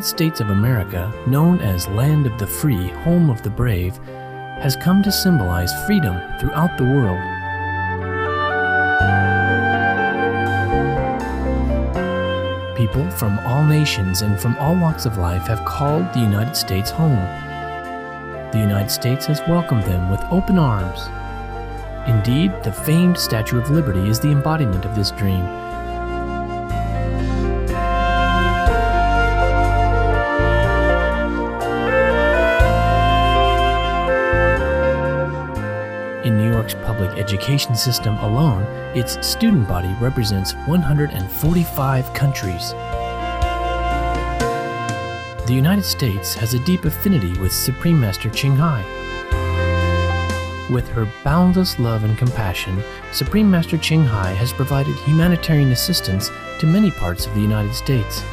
States of America, known as Land of the Free, Home of the Brave, has come to symbolize freedom throughout the world. People from all nations and from all walks of life have called the United States home. The United States has welcomed them with open arms. Indeed, the famed Statue of Liberty is the embodiment of this dream. In New York's public education system alone, its student body represents 145 countries. The United States has a deep affinity with Supreme Master Ching Hai. With her boundless love and compassion, Supreme Master Ching Hai has provided humanitarian assistance to many parts of the United States.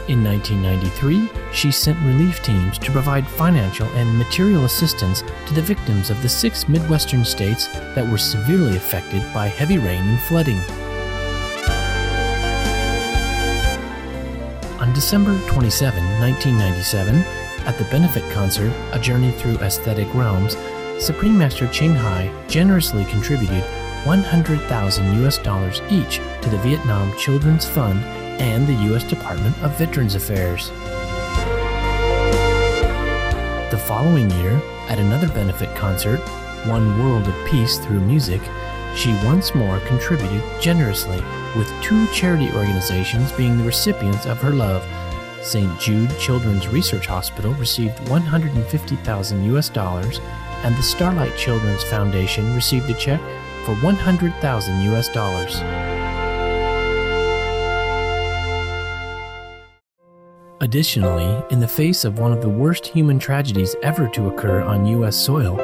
In 1993, she sent relief teams to provide financial and material assistance to the victims of the 6 Midwestern states that were severely affected by heavy rain and flooding. On December 27, 1997, at the benefit concert, A Journey Through Aesthetic Realms, Supreme Master Ching Hai generously contributed $100,000 each to the Vietnam Children's Fund and the U.S. Department of Veterans Affairs. The following year, at another benefit concert, One World of Peace Through Music, she once more contributed generously, with 2 charity organizations being the recipients of her love. St. Jude Children's Research Hospital received $150,000, and the Starlight Children's Foundation received a check for $100,000. Additionally, in the face of one of the worst human tragedies ever to occur on U.S. soil,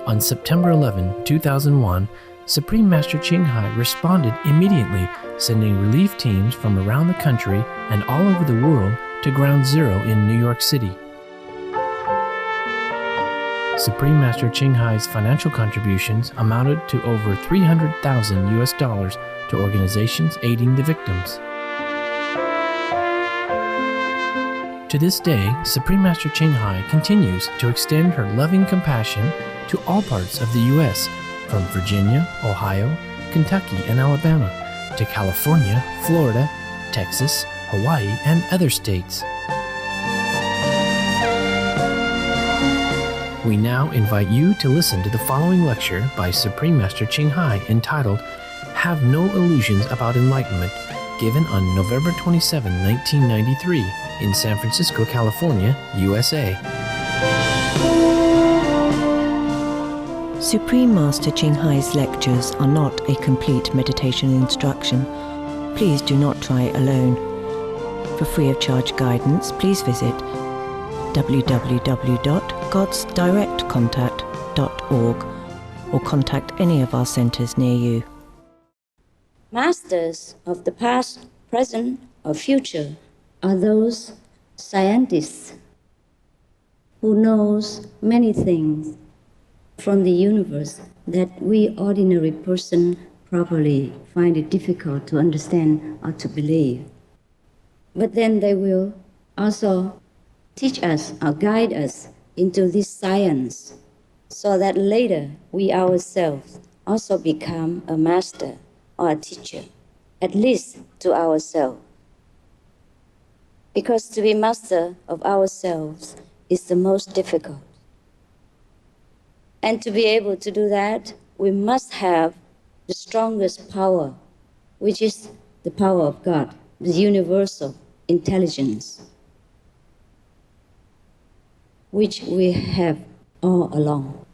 on September 11, 2001, Supreme Master Ching Hai responded immediately, sending relief teams from around the country and all over the world to Ground Zero in New York City. Supreme Master Ching Hai's financial contributions amounted to over $300,000 to organizations aiding the victims. To this day, Supreme Master Ching Hai continues to extend her loving compassion to all parts of the U.S., from Virginia, Ohio, Kentucky, and Alabama, to California, Florida, Texas, Hawaii, and other states. We now invite you to listen to the following lecture by Supreme Master Ching Hai entitled Have No Illusions About Enlightenment, given on November 27, 1993, in San Francisco, California, USA. Supreme Master Ching Hai's lectures are not a complete meditation instruction. Please do not try alone. For free of charge guidance, please visit www.godsdirectcontact.org or contact any of our centers near you. Masters of the past, present, or future are those scientists who knows many things from the universe that we ordinary person probably find it difficult to understand or to believe. But then they will also teach us or guide us into this science so that later we ourselves also become a master or a teacher, at least to ourselves. Because to be master of ourselves is the most difficult. And to be able to do that, we must have the strongest power, which is the power of God, the universal intelligence, which we have all along.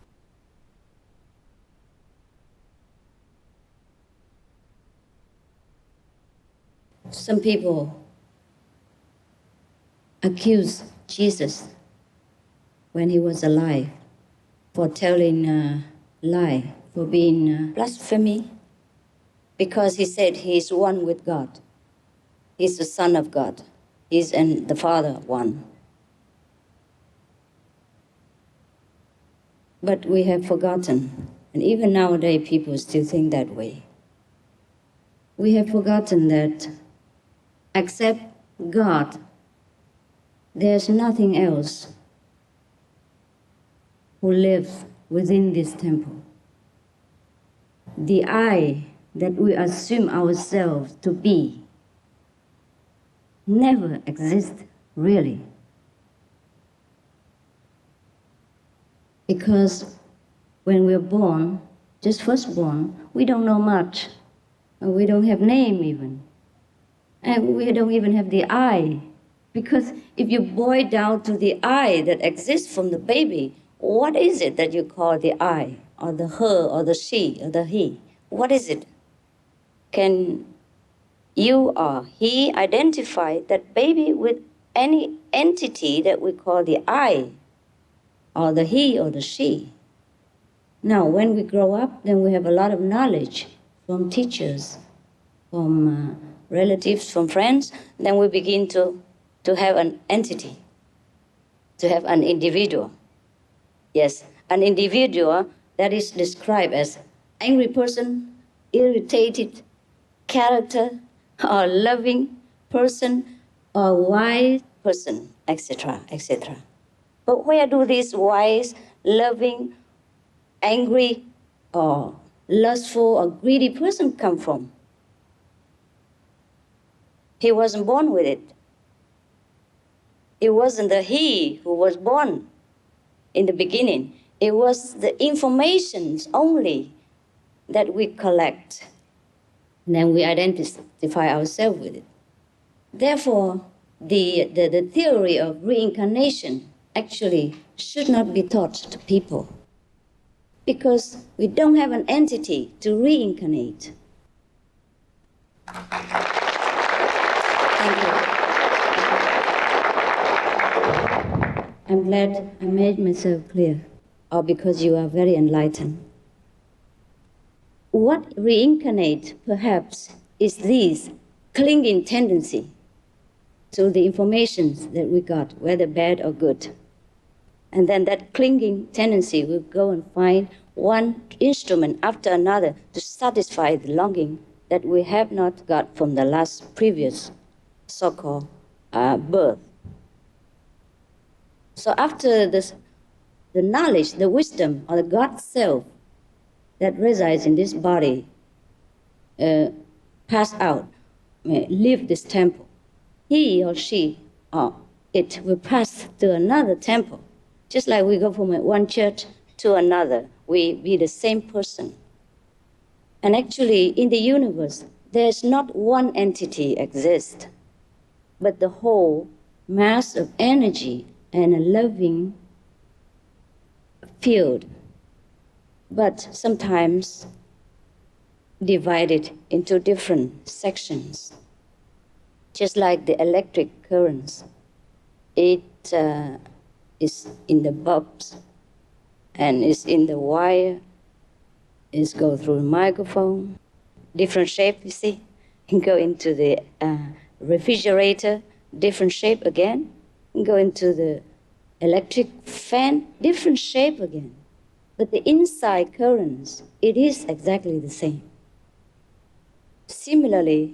Some people accuse Jesus when he was alive for telling a lie, for being blasphemy, because he said he is one with God. He's the Son of God. He's and the Father one. But we have forgotten, and even nowadays people still think that way. We have forgotten that except God. There's nothing else who lives within this temple. The I that we assume ourselves to be never exists really. Because when we're born, just first born, we don't know much. And we don't have name even. And we don't even have the I. Because if you boil down to the I that exists from the baby, what is it that you call the I, or the her, or the she, or the he? What is it? Can you or he identify that baby with any entity that we call the I, or the he, or the she? Now, when we grow up, then we have a lot of knowledge from teachers, from relatives, from friends. Then we begin to have an entity, to have an individual. Yes, an individual that is described as angry person, irritated character, or loving person, or wise person, etc., etc. But where do these wise, loving, angry, or lustful, or greedy person come from? He wasn't born with it. It wasn't the he who was born in the beginning. It was the informations only that we collect. And then we identify ourselves with it. Therefore, the theory of reincarnation actually should not be taught to people, because we don't have an entity to reincarnate. Thank you. I'm glad I made myself clear, or because you are very enlightened. What reincarnate, perhaps, is this clinging tendency to the information that we got, whether bad or good. And then that clinging tendency will go and find one instrument after another to satisfy the longing that we have not got from the last previous so-called birth. So after this, the knowledge, the wisdom, or the God self that resides in this body pass out, leave this temple, he or she or it will pass to another temple. Just like we go from one church to another, we be the same person. And actually, in the universe, there's not one entity exist, but the whole mass of energy and a loving field, but sometimes divided into different sections. Just like the electric currents, it is in the bulbs and is in the wire, is go through the microphone, different shape, you see, and go into the refrigerator, different shape again, and go into the electric fan, different shape again. But the inside currents, it is exactly the same. Similarly,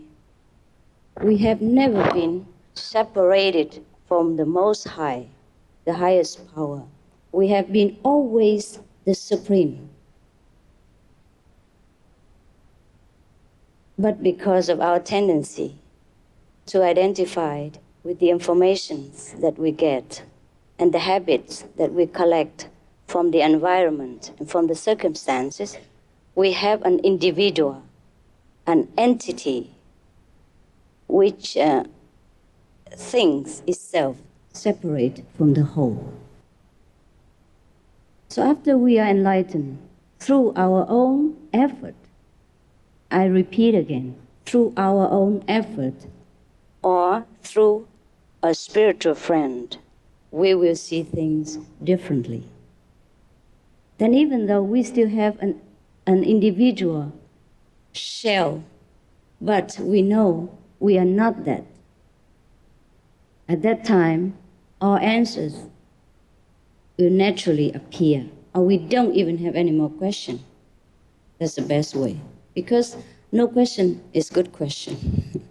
we have never been separated from the Most High, the highest power. We have been always the Supreme. But because of our tendency to identify with the informations that we get and the habits that we collect from the environment and from the circumstances, we have an individual, an entity, which thinks itself separate from the whole. So after we are enlightened, through our own effort, I repeat again, through our own effort, or through a spiritual friend, we will see things differently. Then even though we still have an individual shell, but we know we are not that. At that time, our answers will naturally appear, or we don't even have any more question. That's the best way, because no question is good question.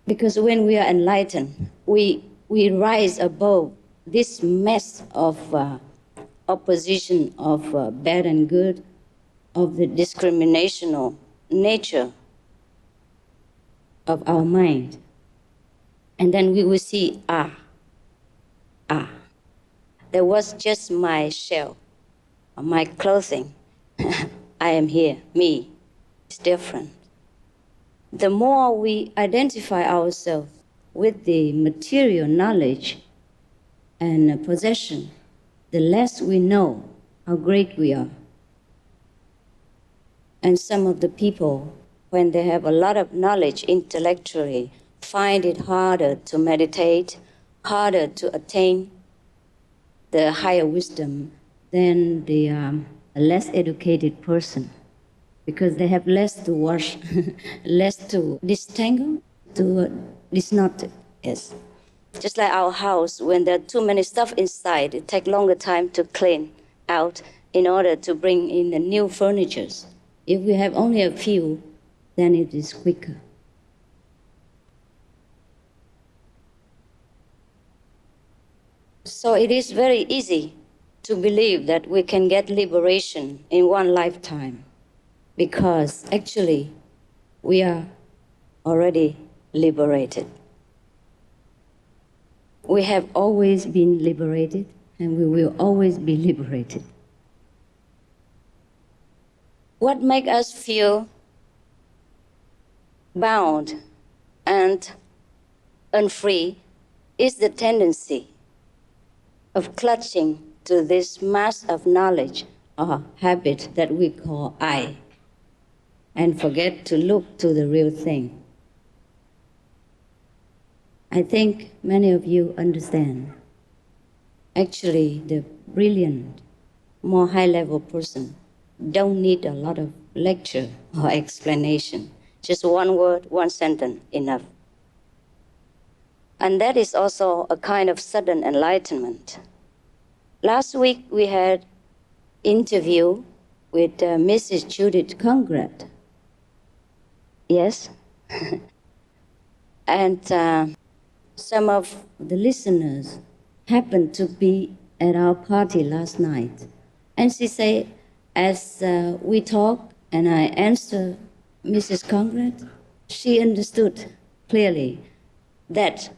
Because when we are enlightened, we rise above this mess of opposition of bad and good, of the discriminational nature of our mind. And then we will see, there was just my shell, my clothing. I am here, me, it's different. The more we identify ourselves with the material knowledge and possession, the less we know how great we are. And some of the people, when they have a lot of knowledge intellectually, find it harder to meditate, harder to attain the higher wisdom than the less educated person, because they have less to wash, less to disentangle, to disknot. Yes. Just like our house, when there are too many stuff inside, it takes longer time to clean out in order to bring in the new furnitures. If we have only a few, then it is quicker. So it is very easy to believe that we can get liberation in one lifetime, because actually we are already liberated. We have always been liberated, and we will always be liberated. What makes us feel bound and unfree is the tendency of clutching to this mass of knowledge or habit that we call I, and forget to look to the real thing. I think many of you understand. Actually, the brilliant, more high-level person don't need a lot of lecture or explanation. Just one word, one sentence, enough. And that is also a kind of sudden enlightenment. Last week we had interview with Mrs. Judith Conrad. Yes? And some of the listeners happened to be at our party last night. And she said, as we talked and I answered Mrs. Conrad, she understood clearly that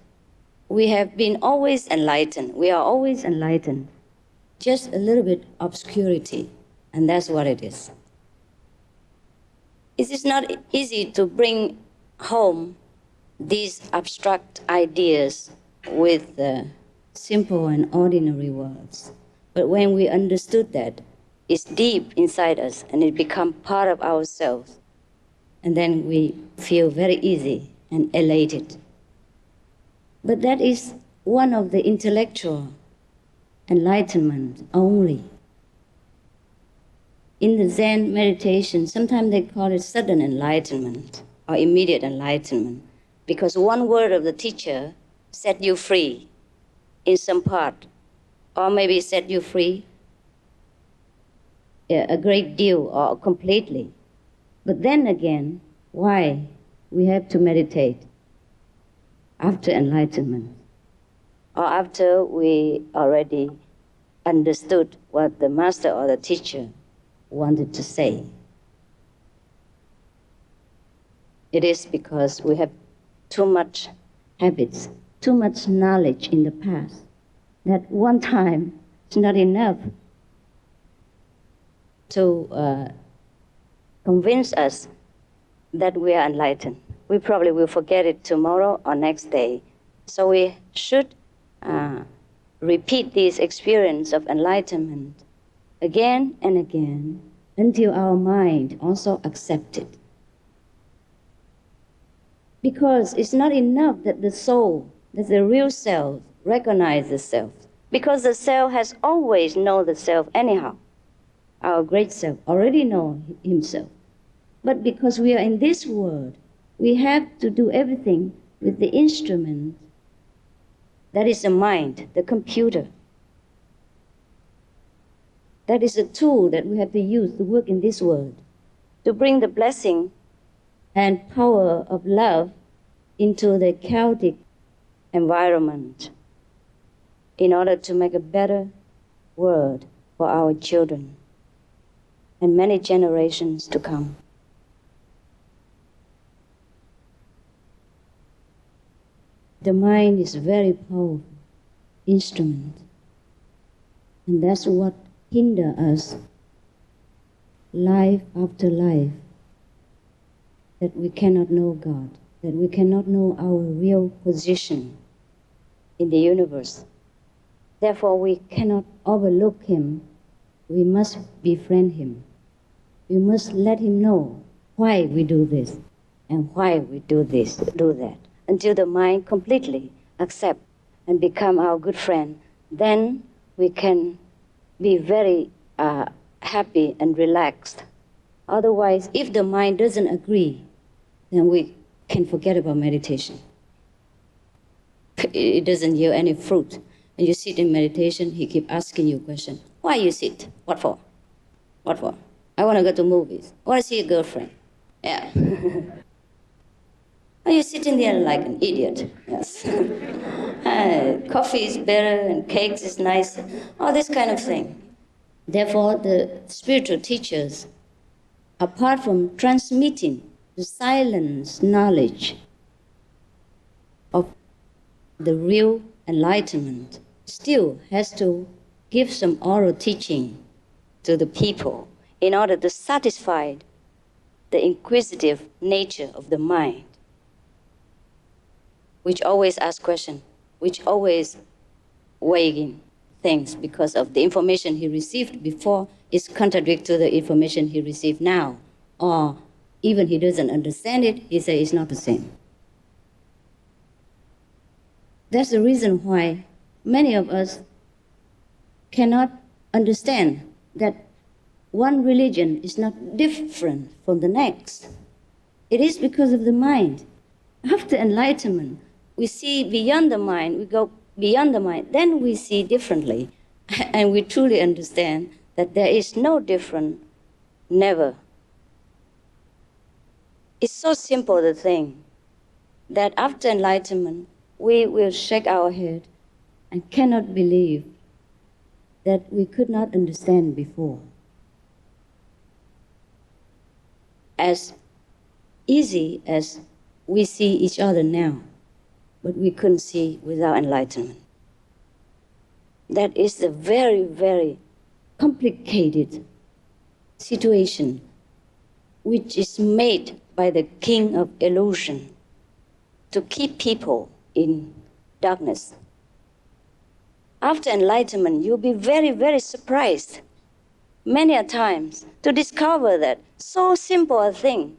we have been always enlightened. We are always enlightened. Just a little bit obscurity, and that's what it is. It is not easy to bring home these abstract ideas with simple and ordinary words. But when we understood that, it's deep inside us and it becomes part of ourselves. And then we feel very easy and elated. But that is one of the intellectual enlightenment only. In the Zen meditation, sometimes they call it sudden enlightenment or immediate enlightenment, because one word of the teacher set you free in some part, or maybe set you free a great deal or completely. But then again, why we have to meditate after enlightenment, or after we already understood what the master or the teacher wanted to say? It is because we have too much habits, too much knowledge in the past, that one time is not enough to convince us that we are enlightened. We probably will forget it tomorrow or next day. So we should repeat this experience of enlightenment again and again until our mind also accepts it. Because it's not enough that the soul, that the real self, recognizes the self. Because the self has always known the self anyhow. Our great self already knows himself. But because we are in this world, we have to do everything with the instrument that is the mind, the computer. That is a tool that we have to use to work in this world, to bring the blessing and power of love into the chaotic environment in order to make a better world for our children and many generations to come. The mind is a very powerful instrument, and that's what hinders us life after life, that we cannot know God, that we cannot know our real position in the universe. Therefore, we cannot overlook Him. We must befriend Him. We must let Him know why we do this and why we do this, do that, until the mind completely accepts and become our good friend. Then we can be very happy and relaxed. Otherwise, if the mind doesn't agree, then we can forget about meditation. It doesn't yield any fruit. And you sit in meditation, he keep asking you a question. Why you sit? What for? What for? I want to go to movies. I want to see a girlfriend. Yeah. Are you sitting there like an idiot? Yes. Coffee is better and cakes is nice. All this kind of thing. Therefore, the spiritual teachers, apart from transmitting the silence knowledge of the real enlightenment, still has to give some oral teaching to the people in order to satisfy the inquisitive nature of the mind, which always asks questions, which always weighing things because of the information he received before is contradict to the information he received now. Or even he doesn't understand it, he says it's not the same. That's the reason why many of us cannot understand that one religion is not different from the next. It is because of the mind. After enlightenment, we see beyond the mind, we go beyond the mind, then we see differently. And we truly understand that there is no different, never. It's so simple, the thing, that after enlightenment, we will shake our head and cannot believe that we could not understand before. As easy as we see each other now, but we couldn't see without enlightenment. That is a very, very complicated situation which is made by the king of illusion to keep people in darkness. After enlightenment, you'll be very, very surprised many a times to discover that so simple a thing,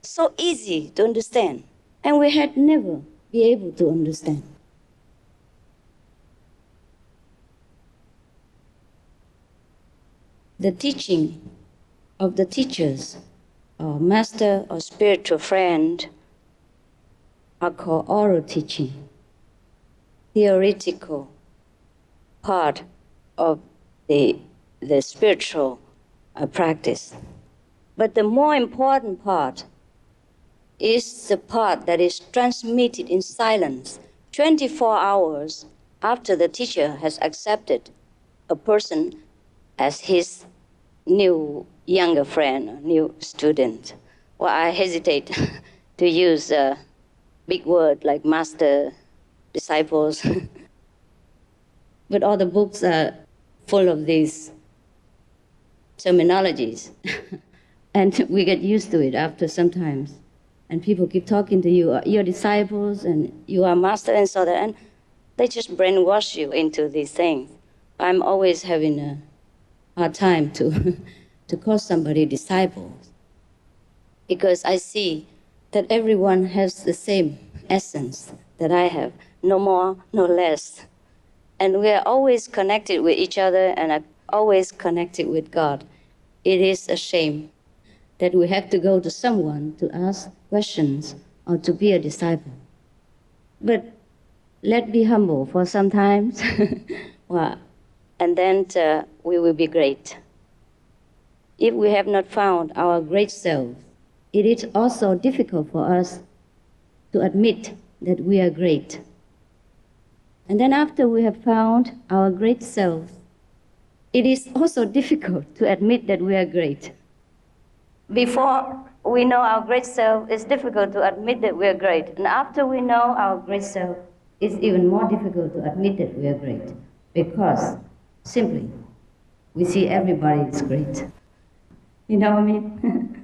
so easy to understand, and we had never be able to understand. The teaching of the teachers, or master or spiritual friend, are called oral teaching, theoretical part of the spiritual practice. But the more important part is the part that is transmitted in silence 24 hours after the teacher has accepted a person as his new younger friend, or new student. Well, I hesitate to use a big word like master, disciples. But all the books are full of these terminologies. And we get used to it after sometimes. And people keep talking to you, you're disciples and you are master and so that, and they just brainwash you into these things. I'm always having a hard time to call somebody disciples, because I see that everyone has the same essence that I have, no more, no less. And we are always connected with each other and are always connected with God. It is a shame that we have to go to someone to ask questions or to be a disciple. But let's be humble for some time, well, and then we will be great. If we have not found our great self, it is also difficult for us to admit that we are great. And then after we have found our great self, it is also difficult to admit that we are great. Before we know our great self, it's difficult to admit that we are great. And after we know our great self, it's even more difficult to admit that we are great. Because simply, we see everybody is great. You know what I mean?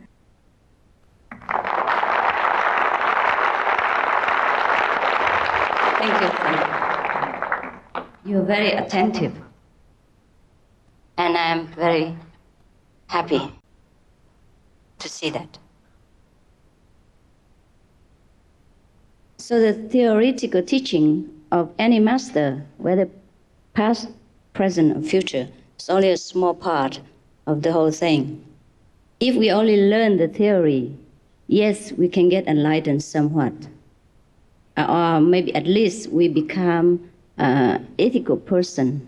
Thank you. You're very attentive. And I'm very happy to see that. So the theoretical teaching of any master, whether past, present, or future, is only a small part of the whole thing. If we only learn the theory, yes, we can get enlightened somewhat. Or maybe at least we become an ethical person,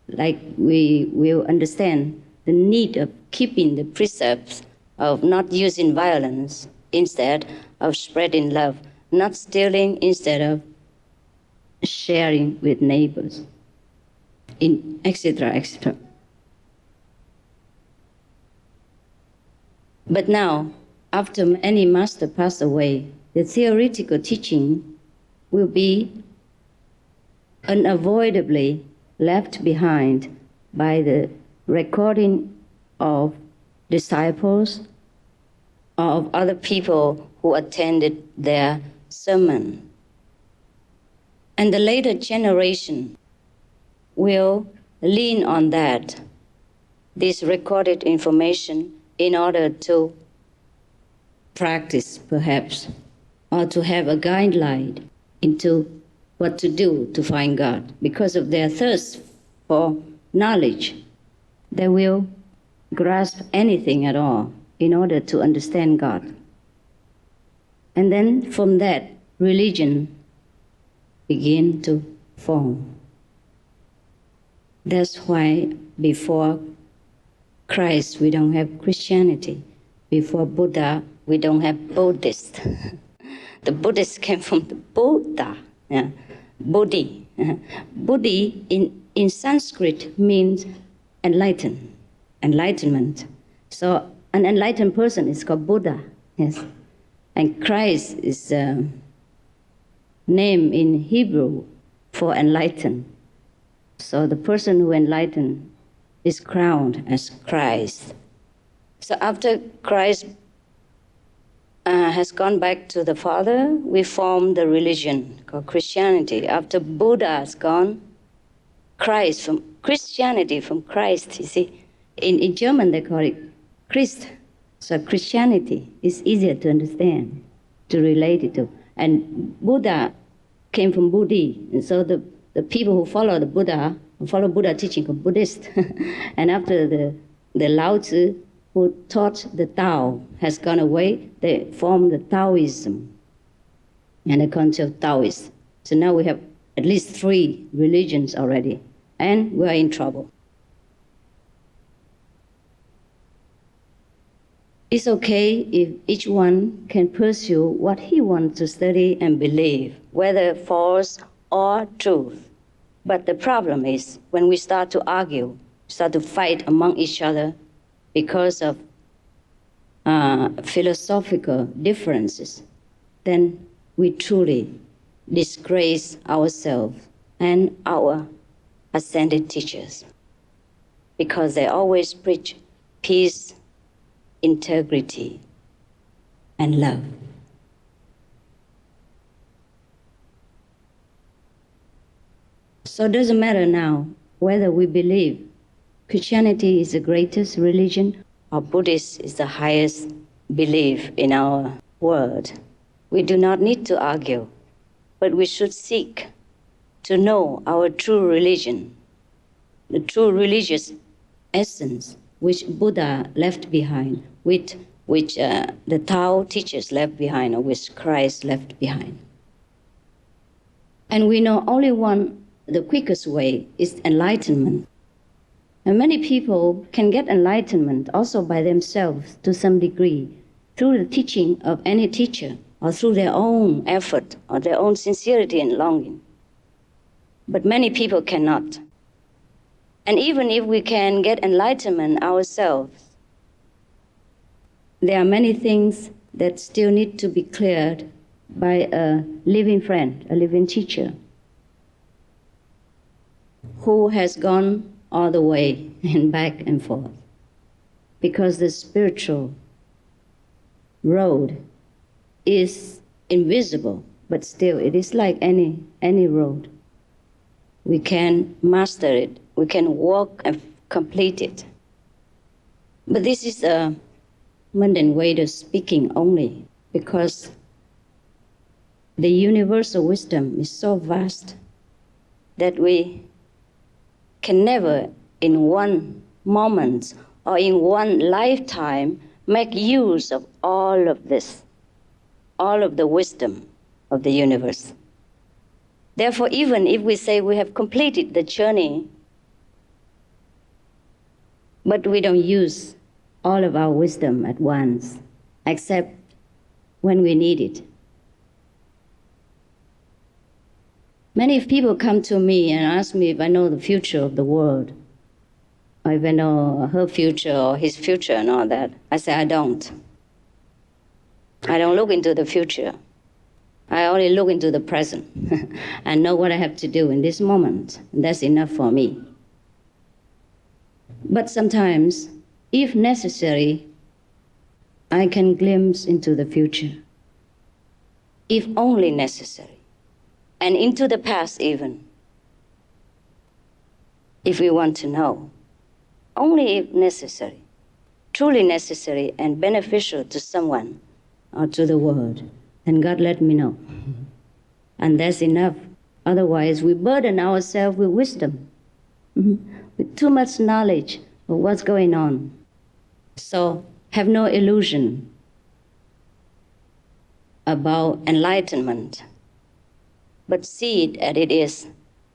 like we will understand the need of keeping the precepts of not using violence instead of spreading love, not stealing instead of sharing with neighbors, etc., etc. But now, after any master passed away, the theoretical teaching will be unavoidably left behind by the recording of disciples or of other people who attended their sermon. And the later generation will lean on that, this recorded information, in order to practice, perhaps, or to have a guideline into what to do to find God. Because of their thirst for knowledge, they will grasp anything at all in order to understand God. And then from that, religion begin to form. That's why before Christ, we don't have Christianity. Before Buddha, we don't have Buddhist. The Buddhist came from the Buddha, yeah. Bodhi. Bodhi in Sanskrit means enlightenment. So an enlightened person is called Buddha, yes. And Christ is a name in Hebrew for enlightened. So the person who enlightened is crowned as Christ. So after Christ has gone back to the Father, we form the religion called Christianity. After Buddha has gone, Christianity from Christ, you see. In German they call it Christ. So Christianity is easier to understand, to relate it to. And Buddha came from Buddhi, and so the people who follow the Buddha, who follow Buddha teaching are Buddhist. And after the Lao Tzu, who taught the Tao, has gone away, they formed the Taoism and the concept of Taoist. So now we have at least 3 religions already, and we are in trouble. It's okay if each one can pursue what he wants to study and believe, whether false or truth. But the problem is when we start to argue, start to fight among each other because of philosophical differences, then we truly disgrace ourselves and our ascended teachers, because they always preach peace, integrity, and love. So it doesn't matter now whether we believe Christianity is the greatest religion or Buddhist is the highest belief in our world. We do not need to argue, but we should seek to know our true religion, the true religious essence which Buddha left behind, which the Tao teachers left behind, or which Christ left behind. And we know only the quickest way is enlightenment. And many people can get enlightenment also by themselves to some degree through the teaching of any teacher, or through their own effort or their own sincerity and longing. But many people cannot. And even if we can get enlightenment ourselves, there are many things that still need to be cleared by a living friend, a living teacher, who has gone all the way and back and forth. Because the spiritual road is invisible, but still it is like any road. We can master it, we can walk and complete it. But this is a mundane way of speaking only, because the universal wisdom is so vast that we can never in one moment or in one lifetime make use of all of this, all of the wisdom of the universe. Therefore, even if we say we have completed the journey, but we don't use all of our wisdom at once, except when we need it. Many people come to me and ask me if I know the future of the world, or if I know her future or his future and all that. I say, I don't. I don't look into the future. I only look into the present. I know what I have to do in this moment, and that's enough for me. But sometimes, if necessary, I can glimpse into the future, if only necessary, and into the past even, if we want to know, only if necessary, truly necessary and beneficial to someone or to the world, then God let me know. And that's enough. Otherwise, we burden ourselves with wisdom, with too much knowledge of what's going on. So have no illusion about enlightenment, but see it as it is,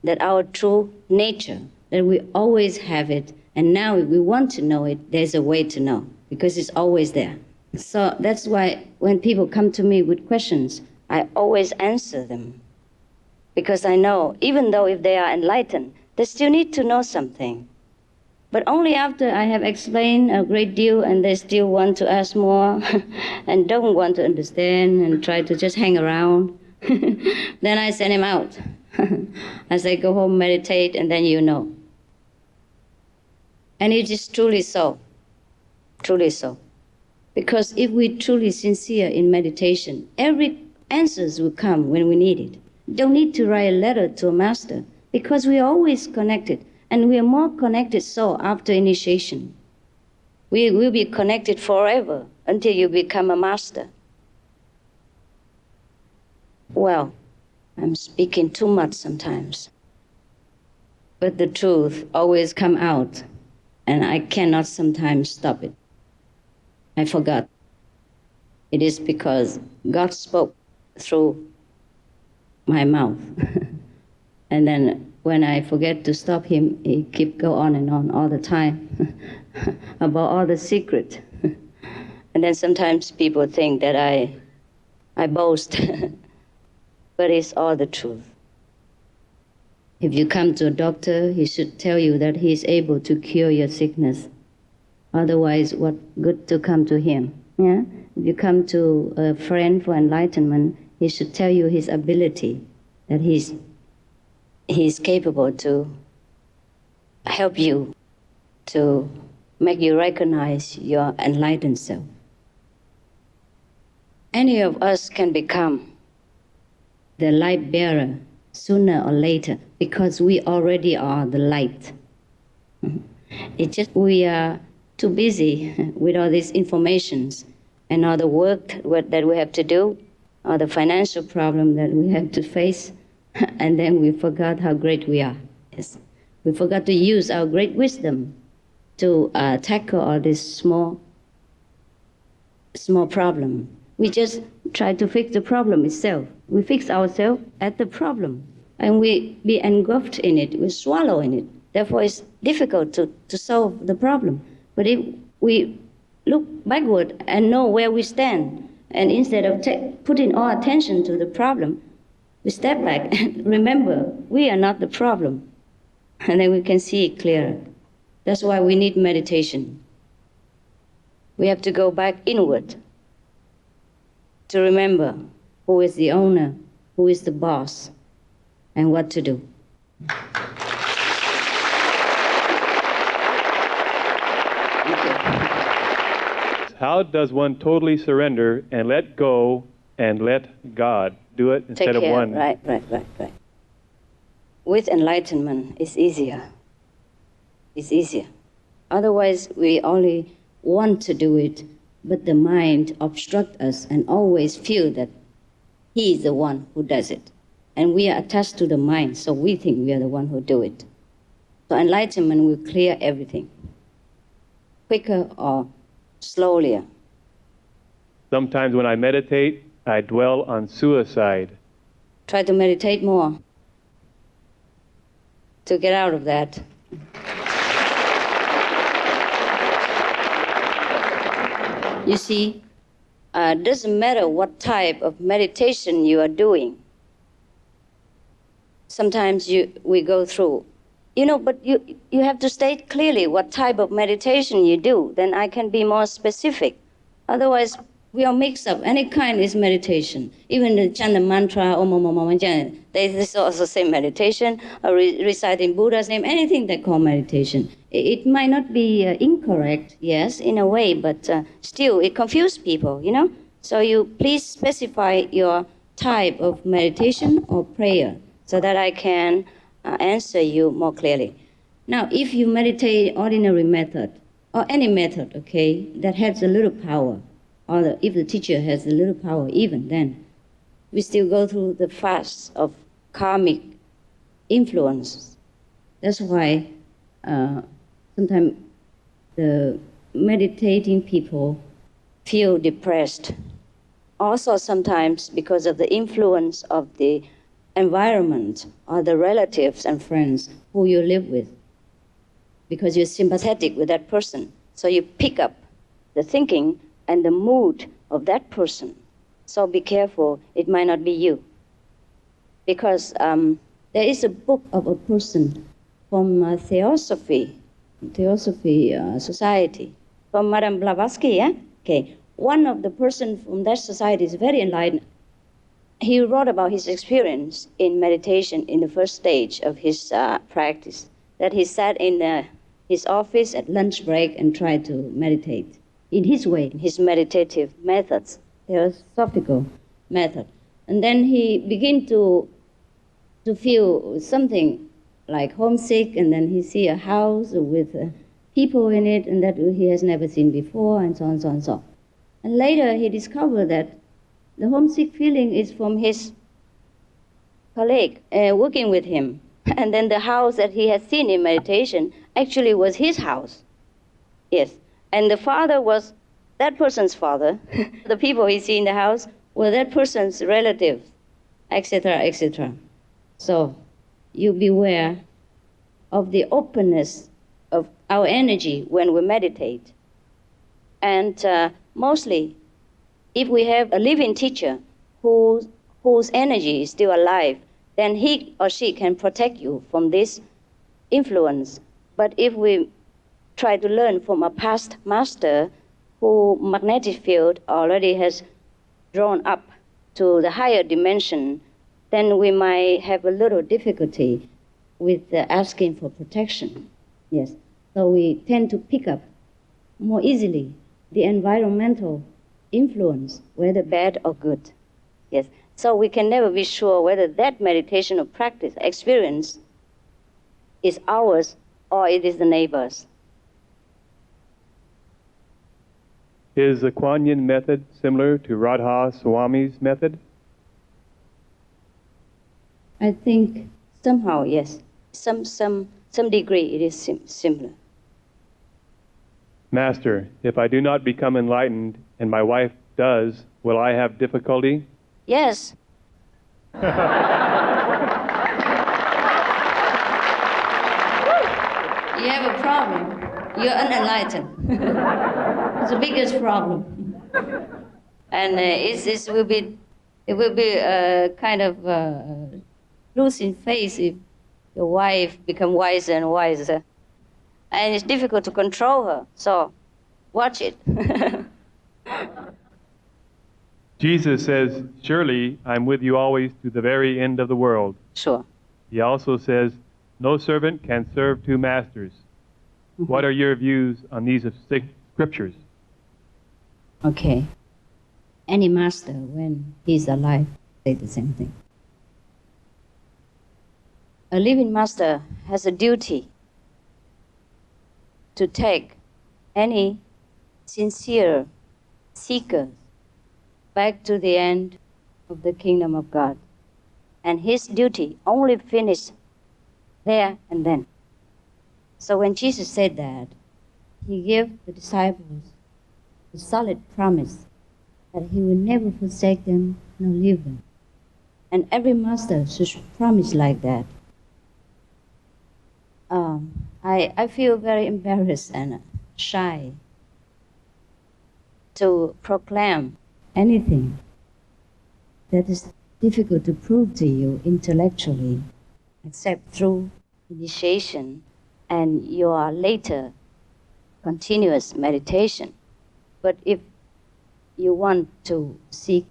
that our true nature, that we always have it, and now if we want to know it, there's a way to know, because it's always there. So that's why when people come to me with questions, I always answer them, because I know, even though if they are enlightened, they still need to know something. But only after I have explained a great deal and they still want to ask more and don't want to understand and try to just hang around, then I send him out. I say, go home, meditate, and then you know. And it is truly so, truly so. Because if we're truly sincere in meditation, every answers will come when we need it. Don't need to write a letter to a master, because we're always connected, and we are more connected so after initiation. We will be connected forever until you become a master. Well, I'm speaking too much sometimes, but the truth always comes out, and I cannot sometimes stop it. I forgot. It is because God spoke through my mouth. And then when I forget to stop him, he keep go on and on all the time about all the secret. And then sometimes people think that I boast, but it's all the truth. If you come to a doctor, he should tell you that he is able to cure your sickness. Otherwise, what good to come to him? Yeah? If you come to a friend for enlightenment, he should tell you his ability, that he's capable to help you, to make you recognize your enlightened self. Any of us can become the light bearer sooner or later, because we already are the light. It's just we are too busy with all these informations and all the work that we have to do, or the financial problem that we have to face, and then we forgot how great we are. Yes. We forgot to use our great wisdom to tackle all this small problem. We just try to fix the problem itself. We fix ourselves at the problem, and we be engulfed in it, we swallow in it. Therefore, it's difficult to solve the problem. But if we look backward and know where we stand And instead of putting all attention to the problem, we step back and remember, we are not the problem. And then we can see it clearer. That's why we need meditation. We have to go back inward to remember who is the owner, who is the boss, and what to do. How does one totally surrender and let go and let God do it instead of one? Right. With enlightenment, it's easier. It's easier. Otherwise, we only want to do it, but the mind obstructs us and always feel that he is the one who does it. And we are attached to the mind, so we think we are the one who do it. So enlightenment will clear everything, quicker or slowly. Sometimes when I meditate, I dwell on suicide. Try to meditate more to get out of that. You see, doesn't matter what type of meditation you are doing. Sometimes we go through, but you have to state clearly what type of meditation you do, then I can be more specific. Otherwise, we are mixed up. Any kind is meditation. Even the chant the mantra, they also say meditation, or reciting Buddha's name, anything they call meditation. It might not be incorrect, yes, in a way, but still it confuses people, So you please specify your type of meditation or prayer so that I can answer you more clearly. Now, if you meditate ordinary method, or any method, okay, that has a little power, or if the teacher has a little power, even then, we still go through the fasts of karmic influences. That's why sometimes the meditating people feel depressed. Also sometimes because of the influence of the environment or the relatives and friends who you live with, because you're sympathetic with that person. So you pick up the thinking and the mood of that person. So be careful, it might not be you. Because there is a book of a person from Theosophy Society, from Madame Blavatsky, yeah? Okay. One of the persons from that society is very enlightened. He wrote about his experience in meditation in the first stage of his practice, that he sat in his office at lunch break and tried to meditate in his way, in his meditative methods, theosophical method. And then he began to feel something like homesick, and then he see a house with people in it, and that he has never seen before, and so on, so on, so on. And later he discovered that the homesick feeling is from his colleague working with him. And then the house that he had seen in meditation actually was his house. Yes. And the father was that person's father. The people he see in the house were that person's relatives, etc., etc. So you beware of the openness of our energy when we meditate. And mostly, if we have a living teacher whose energy is still alive, then he or she can protect you from this influence. But if we try to learn from a past master whose magnetic field already has drawn up to the higher dimension, then we might have a little difficulty with asking for protection. Yes. So we tend to pick up more easily the environmental influence, whether bad or good. Yes. So we can never be sure whether that meditation or practice experience is ours or it is the neighbor's. Is the Kuan Yin method similar to Radha Swami's method? I think somehow, yes. Some degree it is similar. Master, if I do not become enlightened and my wife does, will I have difficulty? Yes. You have a problem. You're unenlightened. It's the biggest problem. And it will be kind of losing faith if your wife become wiser and wiser. And it's difficult to control her, so watch it. Jesus says, surely I'm with you always to the very end of the world. Sure. He also says, no servant can serve two masters. Mm-hmm. What are your views on these scriptures? Okay. Any master, when he's alive, say the same thing. A living master has a duty to take any sincere seeker back to the end of the kingdom of God. And his duty only finished there and then. So when Jesus said that, he gave the disciples a solid promise that he will never forsake them nor leave them. And every master should promise like that. I feel very embarrassed and shy to proclaim anything that is difficult to prove to you intellectually, except through initiation and your later continuous meditation. But if you want to seek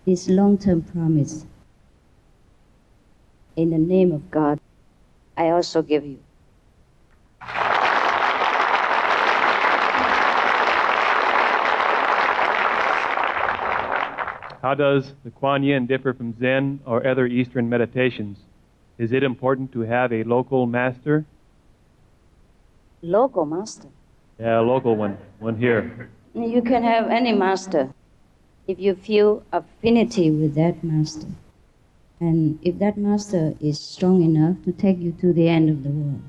this long-term promise in the name of God, I also give you. How does the Kuan Yin differ from Zen or other Eastern meditations? Is it important to have a local master? Local master? Yeah, a local one here. You can have any master if you feel affinity with that master. And if that master is strong enough to take you to the end of the world,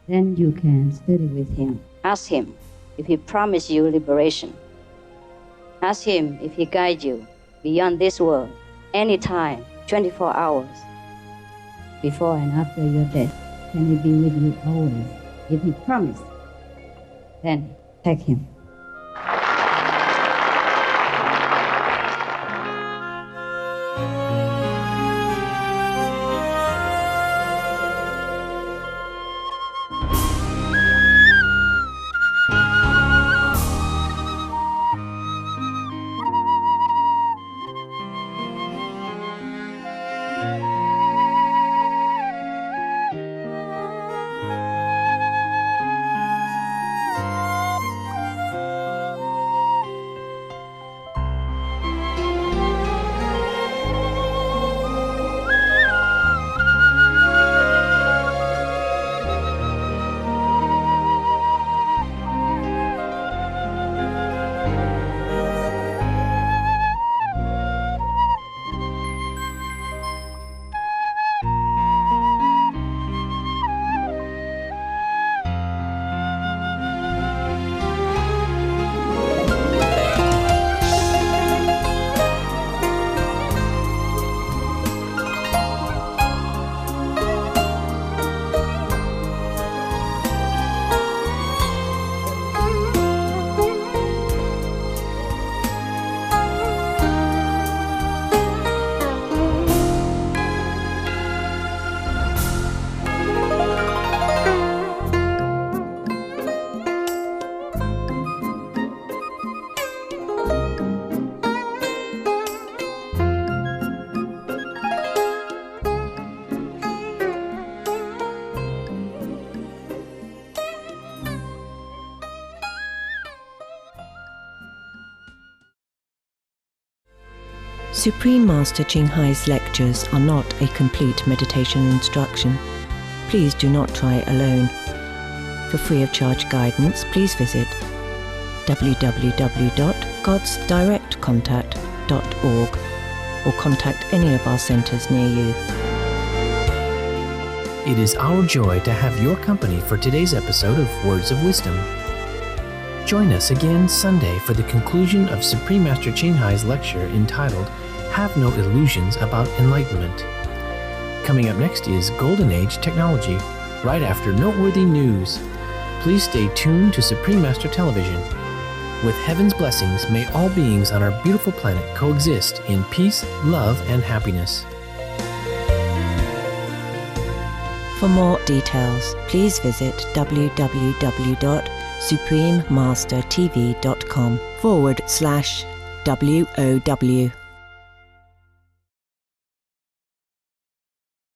then you can study with him. Ask him if he promised you liberation. Ask him if he guides you beyond this world, anytime, 24 hours, before and after your death. Can he be with you always? If he promised, then take him. Supreme Master Ching Hai's lectures are not a complete meditation instruction. Please do not try alone. For free of charge guidance, please visit www.godsdirectcontact.org or contact any of our centers near you. It is our joy to have your company for today's episode of Words of Wisdom. Join us again Sunday for the conclusion of Supreme Master Ching Hai's lecture entitled Have No Illusions About Enlightenment. Coming up next is Golden Age Technology, right after noteworthy news. Please stay tuned to Supreme Master Television. With heaven's blessings, may all beings on our beautiful planet coexist in peace, love, and happiness. For more details, please visit www.suprememastertv.com/WOW.